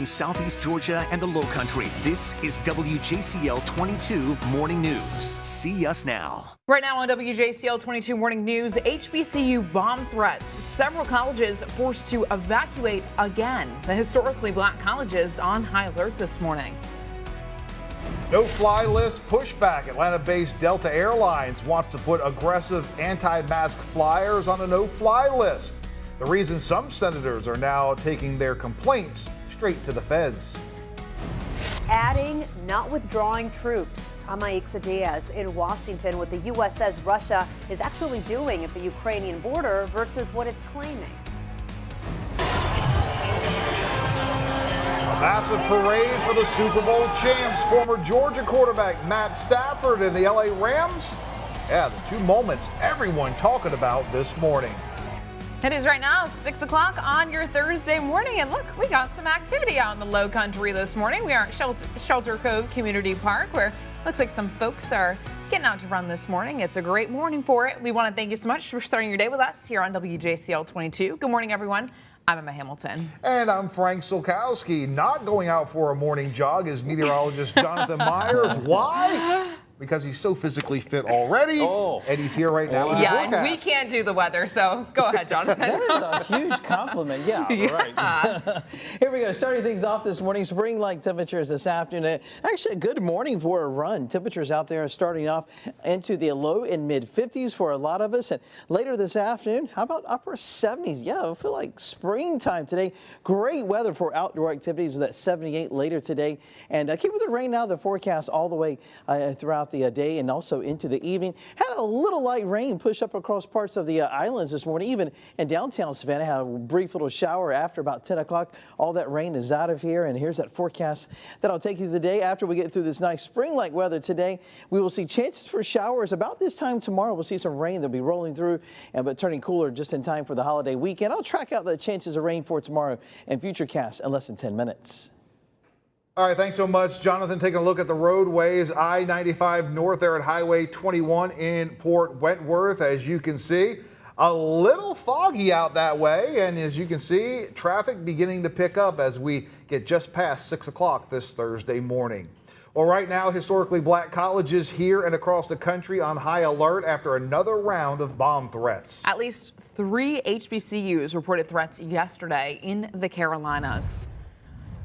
Southeast Georgia and the Lowcountry. This is WJCL 22 Morning News. See us now. Right now on WJCL 22 Morning News, HBCU bomb threats. Several colleges forced to evacuate again. The historically black colleges on high alert this morning. No-fly list pushback. Atlanta-based Delta Airlines wants to put aggressive anti-mask flyers on a no-fly list. The reason some senators are now taking their complaints straight to the feds. Adding, not withdrawing troops. I'm Aixa Diaz in Washington. What the U.S. says Russia is actually doing at the Ukrainian border versus what it's claiming. Massive parade for the Super Bowl champs. Former Georgia quarterback Matt Stafford and the LA Rams. Yeah, the two moments everyone talking about this morning. It is right now 6 o'clock on your Thursday morning, and look, we got some activity out in the Lowcountry this morning. We are at Shelter Cove Community Park, where it looks like some folks are getting out to run this morning. It's a great morning for it. We want to thank you so much for starting your day with us here on WJCL 22. Good morning, everyone. I'm Emma Hamilton. And I'm Frank Sulkowski. Not going out for a morning jog is meteorologist Jonathan Myers. Why? Because he's so physically fit already, and he's here right now with the forecast. We can't do the weather, so go ahead, Jonathan. That is a huge compliment. Yeah. Right. Here we go. Starting things off this morning, spring-like temperatures this afternoon. Actually, a good morning for a run. Temperatures out there are starting off into the low and mid 50s for a lot of us. And later this afternoon, how about upper 70s? Yeah, I feel like springtime today. Great weather for outdoor activities with that 78 later today. And keep with the rain now, the forecast all the way throughout the day and also into the evening. Had a little light rain push up across parts of the islands this morning, even in downtown Savannah. Had a brief little shower after about 10 o'clock. All that rain is out of here, and here's that forecast that'll take you through the day. After we get through this nice spring-like weather today, we will see chances for showers about this time tomorrow. We'll see some rain that'll be rolling through, but turning cooler just in time for the holiday weekend. I'll track out the chances of rain for tomorrow and Futurecast in less than 10 minutes. All right, thanks so much, Jonathan. Taking a look at the roadways, I-95 north there at Highway 21 in Port Wentworth. As you can see, a little foggy out that way. And as you can see, traffic beginning to pick up as we get just past 6 o'clock this Thursday morning. Well, right now, historically black colleges here and across the country on high alert after another round of bomb threats. At least 3 HBCUs reported threats yesterday in the Carolinas.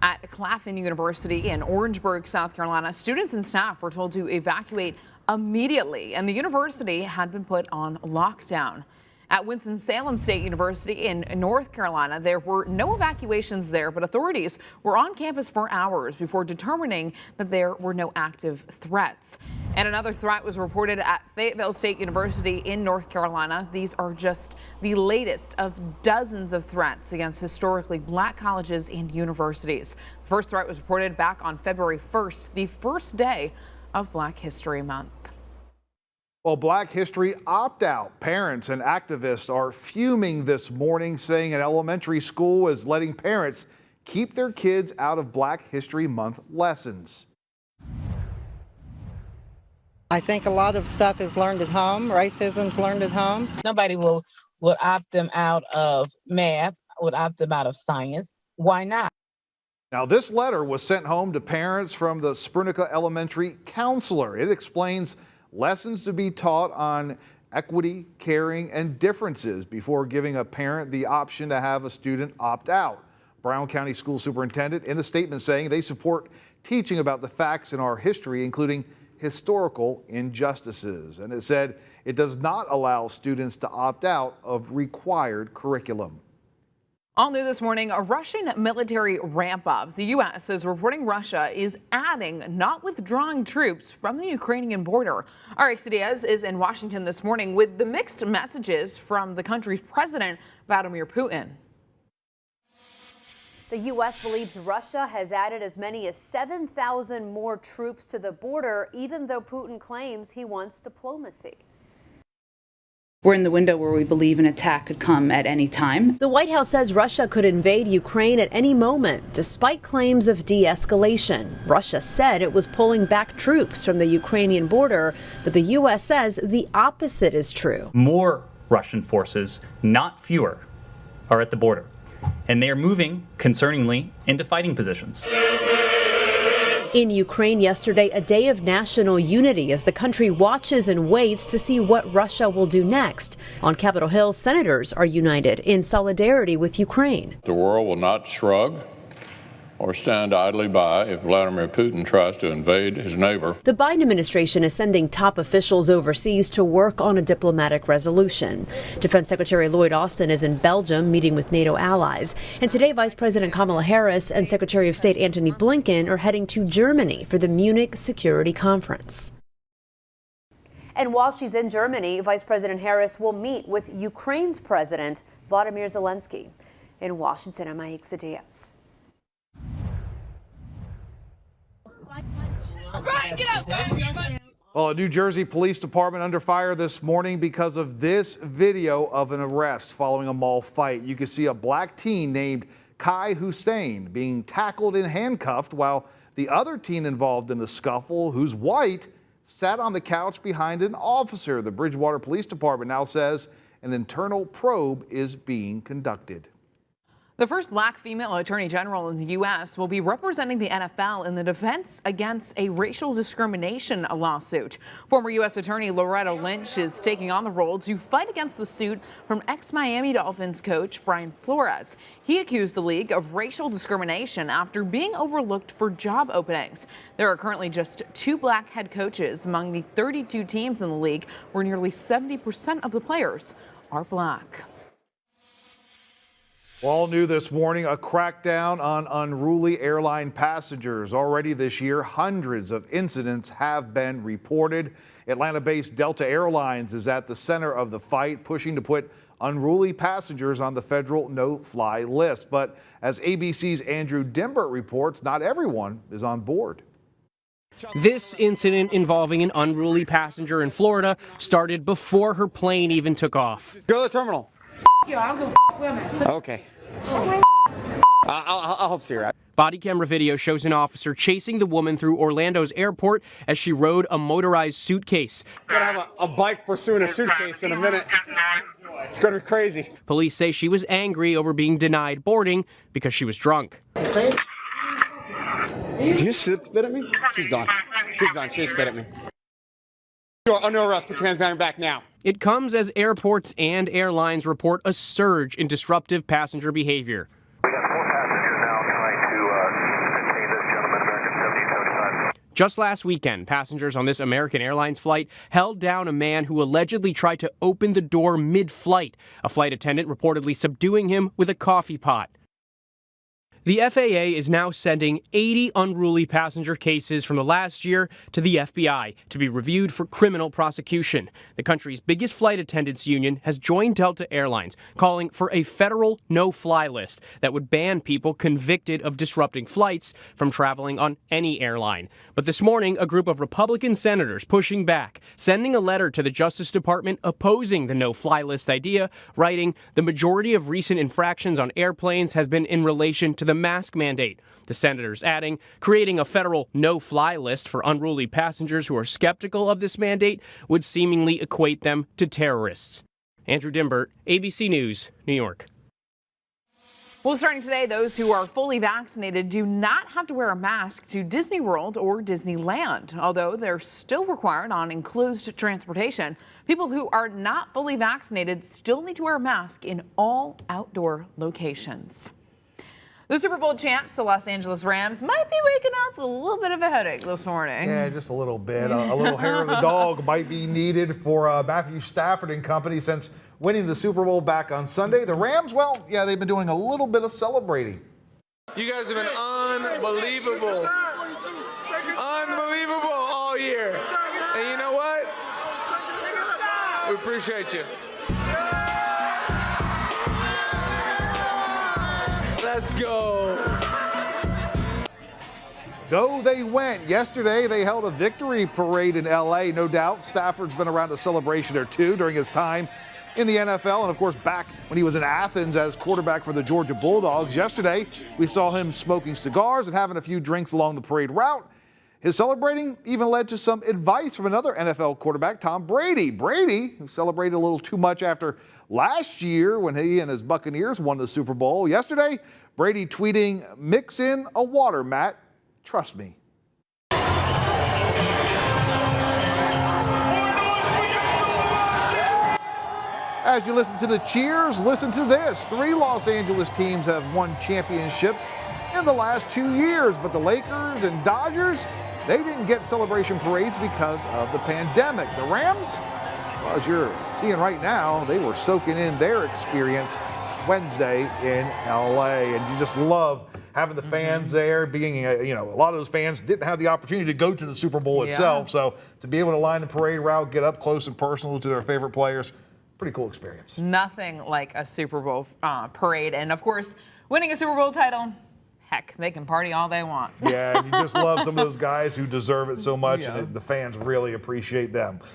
At Claflin University in Orangeburg, South Carolina, students and staff were told to evacuate immediately, and the university had been put on lockdown. At Winston-Salem State University in North Carolina, there were no evacuations there, but authorities were on campus for hours before determining that there were no active threats. And another threat was reported at Fayetteville State University in North Carolina. These are just the latest of dozens of threats against historically black colleges and universities. The first threat was reported back on February 1st, the first day of Black History Month. Well, Black History opt-out. Parents and activists are fuming this morning, saying an elementary school is letting parents keep their kids out of Black History Month lessons. I think a lot of stuff is learned at home. Racism's learned at home. Nobody would opt them out of math, would opt them out of science. Why not? Now, this letter was sent home to parents from the Spernica Elementary counselor. It explains lessons to be taught on equity, caring, and differences before giving a parent the option to have a student opt out. Brown County School Superintendent in a statement saying they support teaching about the facts in our history, including historical injustices. And it said it does not allow students to opt out of required curriculum. All new this morning, a Russian military ramp up. The U.S. is reporting Russia is adding, not withdrawing troops from the Ukrainian border. Our Aixa Diaz is in Washington this morning with the mixed messages from the country's president, Vladimir Putin. The U.S. believes Russia has added as many as 7,000 more troops to the border, even though Putin claims he wants diplomacy. We're in the window where we believe an attack could come at any time. The White House says Russia could invade Ukraine at any moment, despite claims of de-escalation. Russia said it was pulling back troops from the Ukrainian border, but the U.S. says the opposite is true. More Russian forces, not fewer, are at the border. and they are moving, concerningly, into fighting positions. In Ukraine yesterday, a day of national unity as the country watches and waits to see what Russia will do next. On Capitol Hill, senators are united in solidarity with Ukraine. The world will not shrug or stand idly by if Vladimir Putin tries to invade his neighbor. The Biden administration is sending top officials overseas to work on a diplomatic resolution. Defense Secretary Lloyd Austin is in Belgium meeting with NATO allies. And today, Vice President Kamala Harris and Secretary of State Antony Blinken are heading to Germany for the Munich Security Conference. And while she's in Germany, Vice President Harris will meet with Ukraine's President Volodymyr Zelensky. In Washington, I'm Aixa Diaz. Well, a New Jersey Police Department under fire this morning because of this video of an arrest following a mall fight. You can see a black teen named Kai Hussein being tackled and handcuffed while the other teen involved in the scuffle, who's white, sat on the couch behind an officer. The Bridgewater Police Department now says an internal probe is being conducted. The first black female attorney general in the U.S. will be representing the NFL in the defense against a racial discrimination lawsuit. Former U.S. Attorney Loretta Lynch is taking on the role to fight against the suit from ex-Miami Dolphins coach Brian Flores. He accused the league of racial discrimination after being overlooked for job openings. There are currently just 2 black head coaches among the 32 teams in the league, where nearly 70% of the players are black. All new this morning, a crackdown on unruly airline passengers. Already this year, hundreds of incidents have been reported. Atlanta-based Delta Airlines is at the center of the fight, pushing to put unruly passengers on the federal no-fly list. But as ABC's Andrew Dimbert reports, not everyone is on board. This incident involving an unruly passenger in Florida started before her plane even took off. Go to the terminal. I'll go women. Okay. I'll help see her. Body camera video shows an officer chasing the woman through Orlando's airport as she rode a motorized suitcase. We're gonna have a bike pursuing a suitcase in a minute. It's gonna be crazy. Police say she was angry over being denied boarding because she was drunk. Did you spit at me? She's done. She's done. She spit at me. You're under arrest. Put your hands behind your back now. It comes as airports and airlines report a surge in disruptive passenger behavior. We got 4 passengers now trying to detain this gentleman, American 7875. Just last weekend, passengers on this American Airlines flight held down a man who allegedly tried to open the door mid-flight, a flight attendant reportedly subduing him with a coffee pot. The FAA is now sending 80 unruly passenger cases from the last year to the FBI to be reviewed for criminal prosecution. The country's biggest flight attendants union has joined Delta Airlines, calling for a federal no-fly list that would ban people convicted of disrupting flights from traveling on any airline. But this morning, a group of Republican senators pushing back, sending a letter to the Justice Department opposing the no-fly list idea, writing, "The majority of recent infractions on airplanes has been in relation to the mask mandate." The senators adding, creating a federal no-fly list for unruly passengers who are skeptical of this mandate would seemingly equate them to terrorists. Andrew Dimbert, ABC News, New York. Well, starting today, those who are fully vaccinated do not have to wear a mask to Disney World or Disneyland, although they're still required on enclosed transportation. People who are not fully vaccinated still need to wear a mask in all outdoor locations. The Super Bowl champs, the Los Angeles Rams, might be waking up with a little bit of a headache this morning. Yeah, just a little bit. A little hair of the dog might be needed for Matthew Stafford and company since winning the Super Bowl back on Sunday. The Rams, well, yeah, they've been doing a little bit of celebrating. You guys have been unbelievable all year. And you know what? We appreciate you. Let's go. So they went. Yesterday, they held a victory parade in L.A. No doubt Stafford's been around a celebration or two during his time in the NFL, and of course back when he was in Athens as quarterback for the Georgia Bulldogs. Yesterday, we saw him smoking cigars and having a few drinks along the parade route. His celebrating even led to some advice from another NFL quarterback, Tom Brady. Brady, who celebrated a little too much after last year when he and his Buccaneers won the Super Bowl. Yesterday, Brady tweeting, "Mix in a water, Matt. Trust me." As you listen to the cheers, listen to this. 3 Los Angeles teams have won championships in the last 2 years, but the Lakers and Dodgers, they didn't get celebration parades because of the pandemic. The Rams, well, as you're seeing right now, they were soaking in their experience Wednesday in LA, and you just love having the fans there, being, a lot of those fans didn't have the opportunity to go to the Super Bowl itself, so to be able to line the parade route, get up close and personal to their favorite players, pretty cool experience. Nothing like a Super Bowl parade. And of course, winning a Super Bowl title, heck, they can party all they want. Yeah, and you just love some of those guys who deserve it so much, and the fans really appreciate them. Well,